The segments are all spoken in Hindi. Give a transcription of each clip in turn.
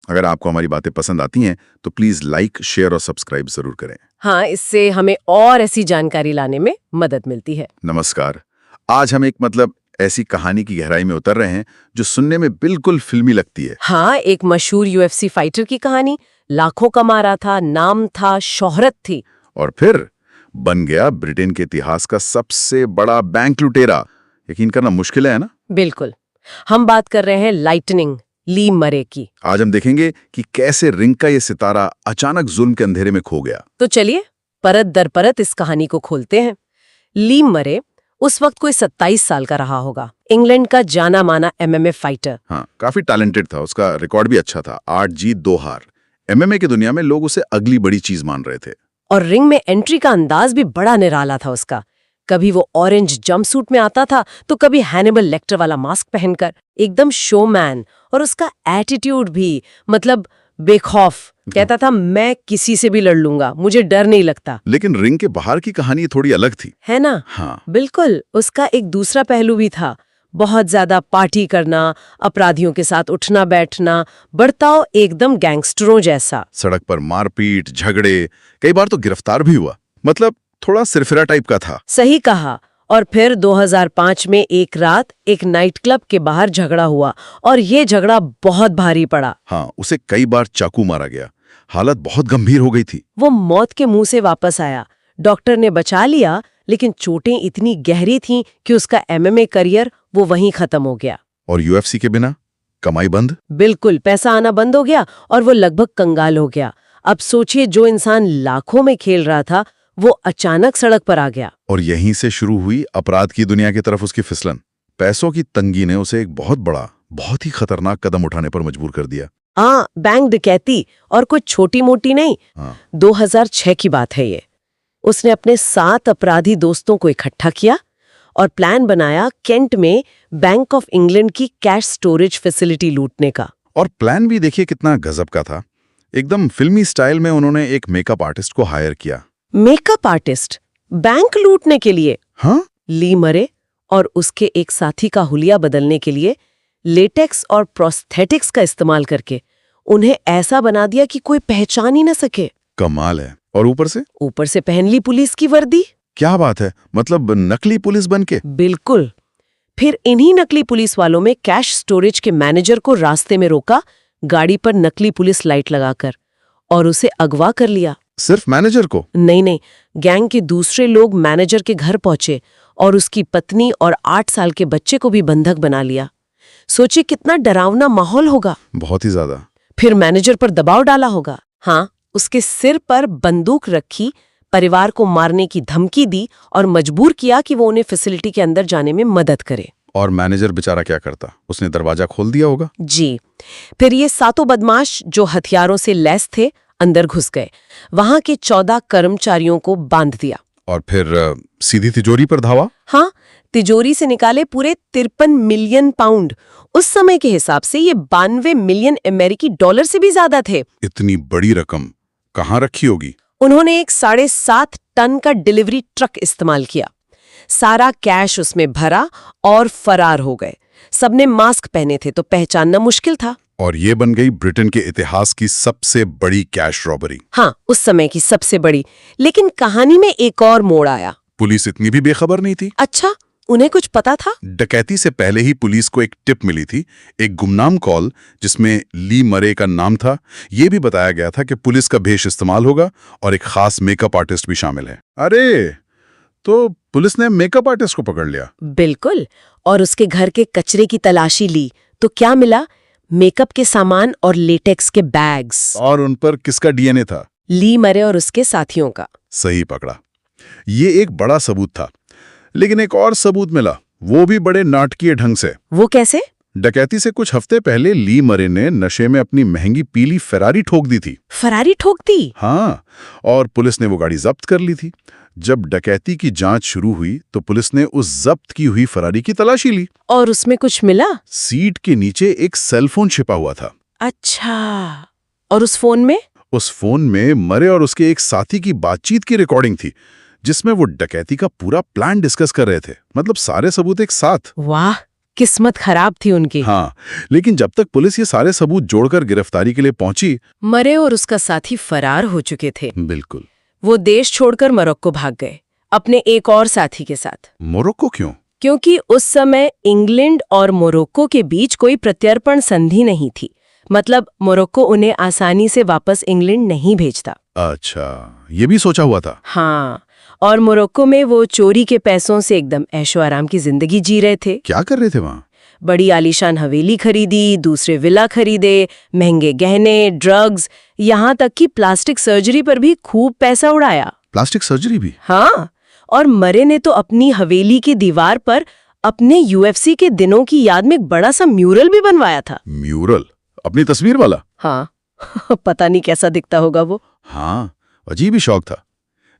अगर आपको हमारी बातें पसंद आती हैं तो प्लीज लाइक, शेयर और सब्सक्राइब जरूर करें। हाँ, इससे हमें और ऐसी जानकारी लाने में मदद मिलती है। नमस्कार। आज हम एक ऐसी कहानी की गहराई में उतर रहे हैं जो सुनने में बिल्कुल फिल्मी लगती है। हाँ, एक मशहूर यूएफसी फाइटर की कहानी। लाखों कमा रहा था, नाम था, शोहरत थी, और फिर बन गया ब्रिटेन के इतिहास का सबसे बड़ा बैंक लुटेरा। यकीन करना मुश्किल है ना? बिल्कुल। हम बात कर रहे हैं लाइटनिंग, ली मरे की। आज हम देखेंगे कि कैसे रिंग का ये सितारा अचानक जुल्म के अंधेरे में खो गया। तो चलिए परत दर परत इस कहानी को खोलते हैं। ली मरे उस वक्त कोई 27 साल का रहा होगा। इंग्लैंड का जाना माना एमएमए फाइटर। हाँ, काफी टैलेंटेड था, उसका रिकॉर्ड भी अच्छा था, 8 जीत 2 हार। एमएमए की दुनिया में लोग उसे अगली बड़ी चीज मान रहे थे। और रिंग में एंट्री का अंदाज भी बड़ा निराला था उसका। कभी वो ऑरेंज जंपसूट में आता था तो कभी हैनिबल लेक्टर वाला मास्क पहनकर, एकदम शोमैन। और उसका एटीट्यूड भी, मतलब बेखौफ। कहता था मैं किसी से भी लड़ लूंगा, मुझे डर नहीं लगता। लेकिन रिंग के बाहर की कहानी थोड़ी अलग थी, है ना? हाँ। बिल्कुल। उसका एक दूसरा पहलू भी था। बहुत ज्यादा पार्टी करना, अपराधियों के साथ उठना बैठना, बर्ताव एकदम गैंगस्टरों जैसा। सड़क पर मारपीट, झगड़े, कई बार तो गिरफ्तार भी हुआ। मतलब थोड़ा सिरफिरा टाइप का था। सही कहा। और फिर 2005 में एक रात एक नाइट क्लब के बाहर झगड़ा हुआ, और ये झगड़ा बहुत भारी पड़ा। हाँ, उसे कई बार चाकू मारा गया। हालत बहुत गंभीर हो गई थी। वो मौत के मुंह से वापस आया। डॉक्टर ने बचा लिया, लेकिन चोटें इतनी गहरी थीं कि उसका एमएमए करियर वो वहीं खत्म हो गया। और यूएफसी के बिना कमाई बंद। बिल्कुल, पैसा आना बंद हो गया और वो लगभग कंगाल हो गया। अब सोचिए, जो इंसान लाखों में खेल रहा था वो अचानक सड़क पर आ गया। और यहीं से शुरू हुई अपराध की दुनिया की तरफ उसकी फिसलन। पैसों की तंगी ने उसे एक बहुत बड़ा, बहुत ही खतरनाक कदम उठाने पर मजबूर कर दिया। हाँ, बैंक डकैती, और कोई छोटी मोटी नहीं। हाँ। 2006 की बात है ये। उसने अपने 7 अपराधी दोस्तों को इकट्ठा किया और प्लान बनाया केंट में बैंक ऑफ इंग्लैंड की कैश स्टोरेज फैसिलिटी लूटने का। और प्लान भी देखिए कितना गजब का था। एकदम फिल्मी स्टाइल में उन्होंने एक मेकअप आर्टिस्ट को हायर किया। मेकअप आर्टिस्ट बैंक लूटने के लिए? हाँ? ली मरे और उसके एक साथी का हुलिया बदलने के लिए लेटेक्स और प्रोस्थेटिक्स का इस्तेमाल करके उन्हें ऐसा बना दिया कि कोई पहचान ही न सके। कमाल है। और ऊपर से पहन ली पुलिस की वर्दी। क्या बात है, मतलब नकली पुलिस बनके। बिल्कुल। फिर इन्हीं नकली पुलिस वालों में कैश स्टोरेज के मैनेजर को रास्ते में रोका, गाड़ी पर नकली पुलिस लाइट लगाकर, और उसे अगवा कर लिया। सिर्फ मैनेजर को? नहीं, गैंग के दूसरे लोग मैनेजर के घर पहुंचे और उसकी पत्नी और 8 साल के बच्चे को भी बंधक बना लिया। सोचिए कितना डरावना माहौल होगा। बहुत ही ज्यादा। फिर मैनेजर पर दबाव डाला होगा। हाँ, उसके सिर पर बंदूक रखी, परिवार को मारने की धमकी दी और मजबूर किया कि वो उन्हें फैसिलिटी के अंदर जाने में मदद करे। और मैनेजर बेचारा क्या करता? उसने दरवाजा खोल दिया होगा। जी। फिर ये 7 बदमाश जो हथियारों से लैस थे अंदर घुस गए, वहां के 14 कर्मचारियों को बांध दिया। और फिर सीधी तिजोरी पर धावा। हाँ, तिजोरी से निकाले पूरे 53 मिलियन पाउंड। उस समय के हिसाब से ये 92 मिलियन अमेरिकी डॉलर से भी ज्यादा थे। इतनी बड़ी रकम कहाँ रखी होगी? उन्होंने एक 7.5 टन का डिलीवरी ट्रक इस्तेमाल किया, सारा कैश उसमें भरा और फरार हो गए। सबने मास्क पहने थे तो पहचानना मुश्किल था। और ये बन गई ब्रिटेन के इतिहास की सबसे बड़ी कैश रॉबरी। हाँ, उस समय की सबसे बड़ी। लेकिन कहानी में एक और मोड़ आया। पुलिस इतनी भी बेखबर नहीं थी। अच्छा, उन्हें कुछ पता था? डकैती से पहले ही पुलिस को एक टिप मिली थी, एक गुमनाम कॉल जिसमें ली मरे का नाम था। ये भी बताया गया था कि पुलिस का भेष इस्तेमाल होगा और एक खास मेकअप आर्टिस्ट भी शामिल है। अरे, तो पुलिस ने मेकअप आर्टिस्ट को पकड़ लिया। बिल्कुल। और उसके घर के कचरे की तलाशी ली तो क्या मिला? मेकअप के सामान और लेटेक्स के बैग्स। और उन पर किसका डीएनए था? ली मरे और उसके साथियों का। सही पकड़ा। ये एक बड़ा सबूत था। लेकिन एक और सबूत मिला, वो भी बड़े नाटकीय ढंग से। वो कैसे? डकैती से कुछ हफ्ते पहले ली मरे ने नशे में अपनी महंगी पीली फेरारी ठोक दी थी। फरारी ठोक दी? हाँ, और पुलिस ने वो गाड़ी जब्त कर ली थी। जब डकैती की जांच शुरू हुई तो पुलिस ने उस जब्त की हुई फरारी की तलाशी ली। और उसमें कुछ मिला? सीट के नीचे एक सेलफोन छिपा हुआ था। अच्छा, और उस फोन में? उस फोन में मरे और उसके एक साथी की बातचीत की रिकॉर्डिंग थी, जिसमें वो डकैती का पूरा प्लान डिस्कस कर रहे थे। मतलब सारे सबूत एक साथ। वाह, किस्मत खराब थी उनकी। हाँ, लेकिन जब तक पुलिस ये सारे सबूत जोड़कर गिरफ्तारी के लिए पहुंची। मरे और उसका साथी फरार हो चुके थे। बिल्कुल। वो देश छोड़कर मोरक्को भाग गए अपने एक और साथी के साथ। मोरक्को क्यों? क्योंकि उस समय इंग्लैंड और मोरक्को के बीच कोई प्रत्यर्पण संधि नहीं थी। मतलब मोरक्को उन्हें आसानी से वापस इंग्लैंड नहीं भेजता। अच्छा, ये भी सोचा हुआ था। हाँ, और मोरक्को में वो चोरी के पैसों से एकदम ऐशो आराम की जिंदगी जी रहे थे। क्या कर रहे थे वहां? बड़ी आलीशान हवेली खरीदी, दूसरे विला खरीदे, महंगे गहने, ड्रग्स, यहाँ तक कि प्लास्टिक सर्जरी पर भी खूब पैसा उड़ाया। प्लास्टिक सर्जरी भी? हाँ, और मरे ने तो अपनी हवेली की दीवार पर अपने यूएफसी के दिनों की याद में एक बड़ा सा म्यूरल भी बनवाया था। म्यूरल? अपनी तस्वीर वाला? हाँ पता नहीं कैसा दिखता होगा वो। हाँ, अजीब ही शौक था।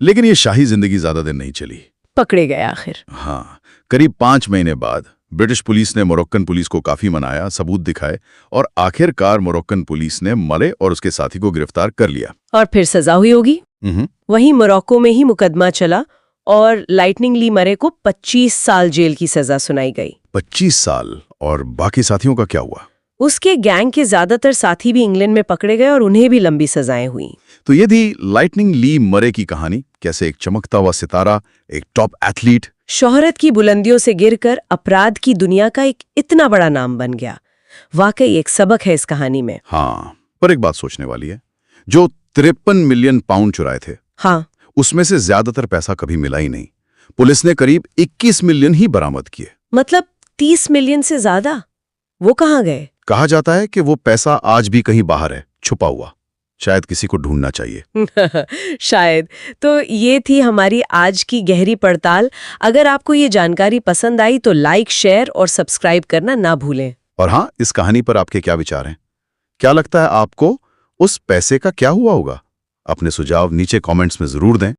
लेकिन ये शाही जिंदगी ज्यादा दिन नहीं चली। पकड़े गए आखिर। हाँ, करीब 5 महीने बाद ब्रिटिश पुलिस ने मोरक्कन पुलिस को काफी मनाया, सबूत दिखाए और आखिरकार मोरक्कन पुलिस ने मरे और उसके साथी को गिरफ्तार कर लिया। और फिर सजा हुई होगी। वहीं मोरक्को में ही मुकदमा चला और लाइटनिंग ली मरे को 25 साल जेल की सजा सुनाई गई। 25 साल? और बाकी साथियों का क्या हुआ? उसके गैंग के ज्यादातर साथी भी इंग्लैंड में पकड़े गए और उन्हें भी लंबी सजाएं हुई। तो ये थी लाइटनिंग ली मरे की कहानी। कैसे एक चमकता हुआ सितारा, एक टॉप एथलीट, शोहरत की बुलंदियों से गिरकर अपराध की दुनिया का एक इतना बड़ा नाम बन गया। वाकई एक सबक है इस कहानी में। हाँ, पर एक बात सोचने वाली है। जो 53 मिलियन पाउंड चुराए थे, हाँ, उसमें से ज्यादातर पैसा कभी मिला ही नहीं। पुलिस ने करीब 21 मिलियन ही बरामद किए। मतलब 30 मिलियन से ज्यादा वो कहाँ गए? कहा जाता है कि वो पैसा आज भी कहीं बाहर है, छुपा हुआ। शायद किसी को ढूंढना चाहिए। शायद। तो ये थी हमारी आज की गहरी पड़ताल। अगर आपको ये जानकारी पसंद आई तो लाइक, शेयर और सब्सक्राइब करना ना भूलें। और हाँ, इस कहानी पर आपके क्या विचार हैं? क्या लगता है आपको उस पैसे का क्या हुआ होगा? अपने सुझाव नीचे कमेंट्स में जरूर दें।